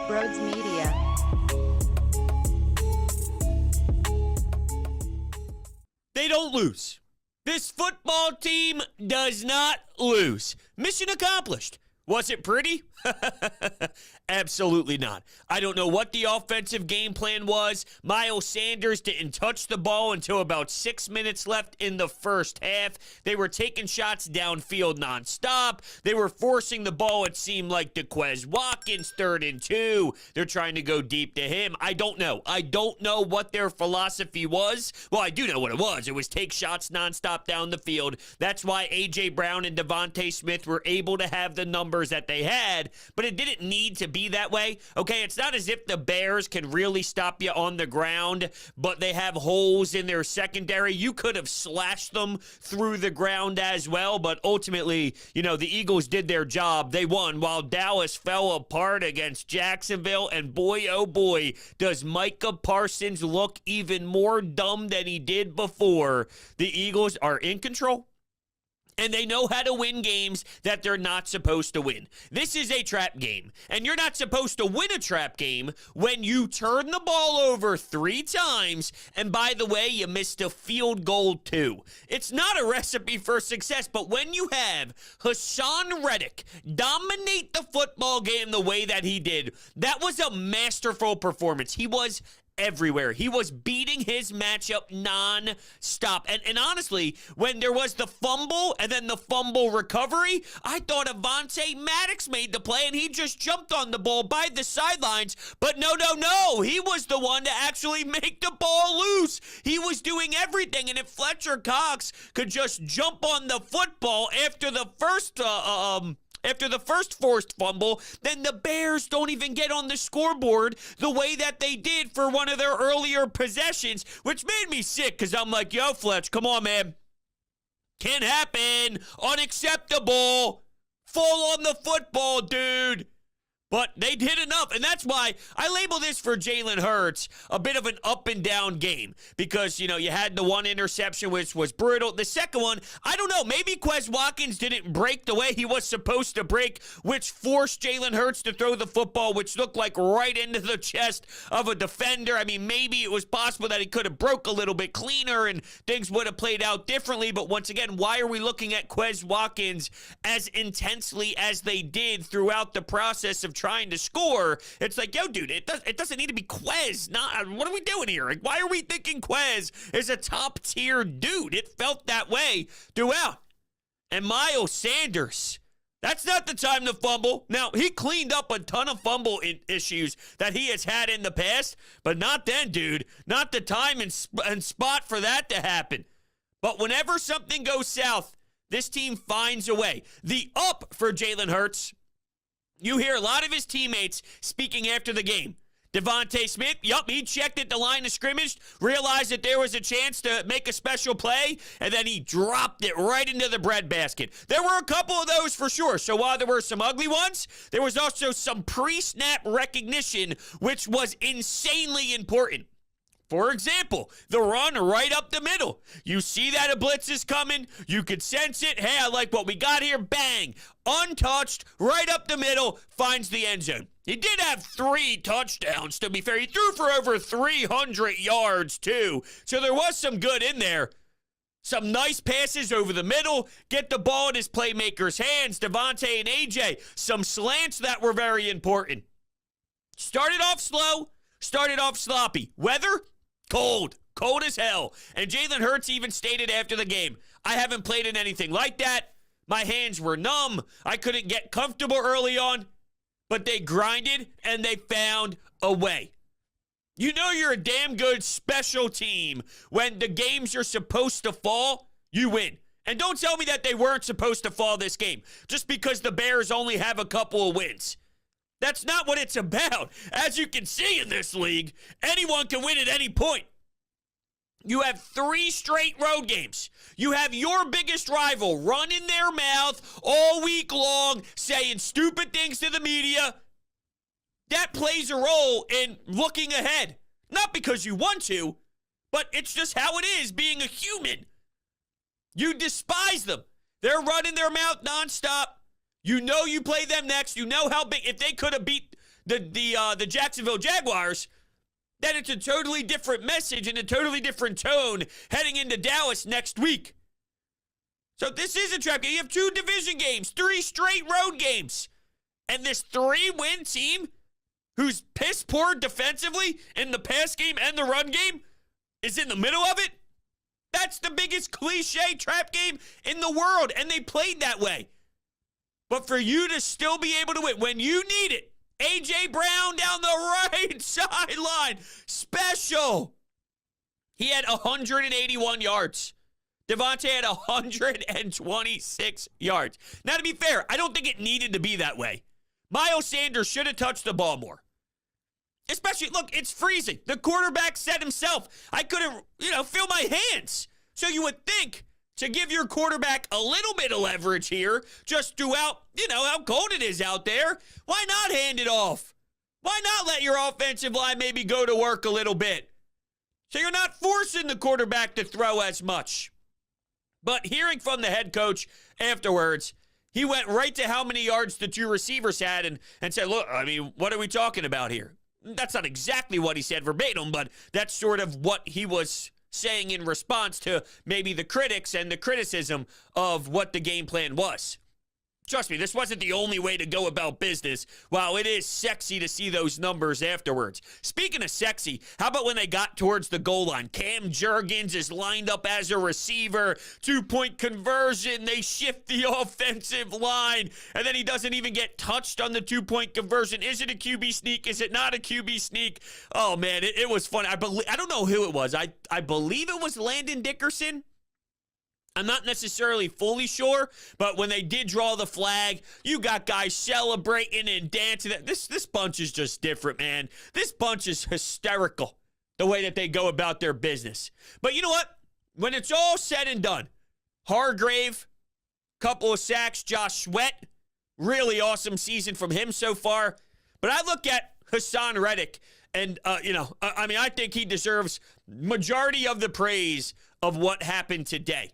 Broads Media. They don't lose. This football team does not lose. Mission accomplished. Was it pretty? Absolutely not. I don't know what the offensive game plan was. Miles Sanders didn't touch the ball until about 6 minutes left in the first half. They were taking shots downfield nonstop. They were forcing the ball, it seemed like, to Quez Watkins, 3rd and 2. They're trying to go deep to him. I don't know. I don't know what their philosophy was. Well, I do know what it was. It was take shots nonstop down the field. That's why A.J. Brown and Devonta Smith were able to have the numbers that they had, but it didn't need to be that way. Okay, it's not as if the Bears can really stop you on the ground, but they have holes in their secondary. You could have slashed them through the ground as well, but ultimately, the Eagles did their job. They won while Dallas fell apart against Jacksonville, and boy, oh boy, does Micah Parsons look even more dumb than he did before. The Eagles are in control, and they know how to win games that they're not supposed to win. This is a trap game, and you're not supposed to win a trap game when you turn the ball over 3 times, and by the way, you missed a field goal too. It's not a recipe for success, but when you have Haason Reddick dominate the football game the way that he did, that was a masterful performance. He was everywhere. He was beating his matchup non-stop. And honestly, when there was the fumble and then the fumble recovery, I thought Avonte Maddox made the play and he just jumped on the ball by the sidelines. But no. He was the one to actually make the ball loose. He was doing everything. And if Fletcher Cox could just jump on the football after the first forced fumble, then the Bears don't even get on the scoreboard the way that they did for one of their earlier possessions, which made me sick because I'm like, yo, Fletch, come on, man. Can't happen. Unacceptable. Fall on the football, dude. But they did enough, and that's why I label this for Jalen Hurts a bit of an up-and-down game because, you had the one interception, which was brutal. The second one, I don't know, maybe Quez Watkins didn't break the way he was supposed to break, which forced Jalen Hurts to throw the football, which looked like right into the chest of a defender. I mean, maybe it was possible that he could have broke a little bit cleaner and things would have played out differently, but once again, why are we looking at Quez Watkins as intensely as they did throughout the process of trying to score? It's like, yo, dude, it doesn't need to be Quez. What are we doing here? Like, why are we thinking Quez is a top-tier dude? It felt that way throughout. And Miles Sanders, that's not the time to fumble. Now, he cleaned up a ton of fumble issues that he has had in the past, but not then, dude. Not the time and spot for that to happen. But whenever something goes south, this team finds a way. The up for Jalen Hurts, you hear a lot of his teammates speaking after the game. Devonta Smith, he checked at the line of scrimmage, realized that there was a chance to make a special play, and then he dropped it right into the breadbasket. There were a couple of those for sure. So while there were some ugly ones, there was also some pre-snap recognition, which was insanely important. For example, the run right up the middle. You see that a blitz is coming. You could sense it. Hey, I like what we got here. Bang. Untouched, right up the middle, finds the end zone. He did have 3 touchdowns, to be fair. He threw for over 300 yards, too. So there was some good in there. Some nice passes over the middle. Get the ball in his playmakers' hands. Devonta and AJ. Some slants that were very important. Started off slow. Started off sloppy. Weather? Cold as hell. And Jalen Hurts even stated after the game, I haven't played in anything like that. My hands were numb. I couldn't get comfortable early on, but they grinded and they found a way. You know you're a damn good special team when the games you're supposed to fall, you win. And don't tell me that they weren't supposed to fall this game just because the Bears only have a couple of wins. That's not what it's about. As you can see in this league, anyone can win at any point. You have 3 straight road games. You have your biggest rival running their mouth all week long, saying stupid things to the media. That plays a role in looking ahead. Not because you want to, but it's just how it is being a human. You despise them. They're running their mouth nonstop. You know you play them next. You know how big. If they could have beat the Jacksonville Jaguars, then it's a totally different message and a totally different tone heading into Dallas next week. So this is a trap game. You have 2 division games, 3 straight road games. And this 3-win team who's piss poor defensively in the pass game and the run game is in the middle of it. That's the biggest cliche trap game in the world, and they played that way. But for you to still be able to win when you need it, A.J. Brown down the right sideline, special. He had 181 yards. Devonta had 126 yards. Now, to be fair, I don't think it needed to be that way. Miles Sanders should have touched the ball more. Especially, look, it's freezing. The quarterback said himself, I couldn't, feel my hands. So you would think to give your quarterback a little bit of leverage here, just throughout, how cold it is out there, why not hand it off? Why not let your offensive line maybe go to work a little bit? So you're not forcing the quarterback to throw as much. But hearing from the head coach afterwards, he went right to how many yards the 2 receivers had and said, look, what are we talking about here? That's not exactly what he said verbatim, but that's sort of what he was saying in response to maybe the critics and the criticism of what the game plan was. Trust me, this wasn't the only way to go about business. While it is sexy to see those numbers afterwards. Speaking of sexy, how about when they got towards the goal line? Cam Jurgens is lined up as a receiver. 2-point conversion. They shift the offensive line. And then he doesn't even get touched on the 2-point conversion. Is it a QB sneak? Is it not a QB sneak? Oh, man, it was fun. I don't know who it was. I believe it was Landon Dickerson. I'm not necessarily fully sure, but when they did draw the flag, you got guys celebrating and dancing. This bunch is just different, man. This bunch is hysterical, the way that they go about their business. But you know what? When it's all said and done, Hargrave, couple of sacks, Josh Sweat, really awesome season from him so far. But I look at Haason Reddick, and, I think he deserves majority of the praise of what happened today.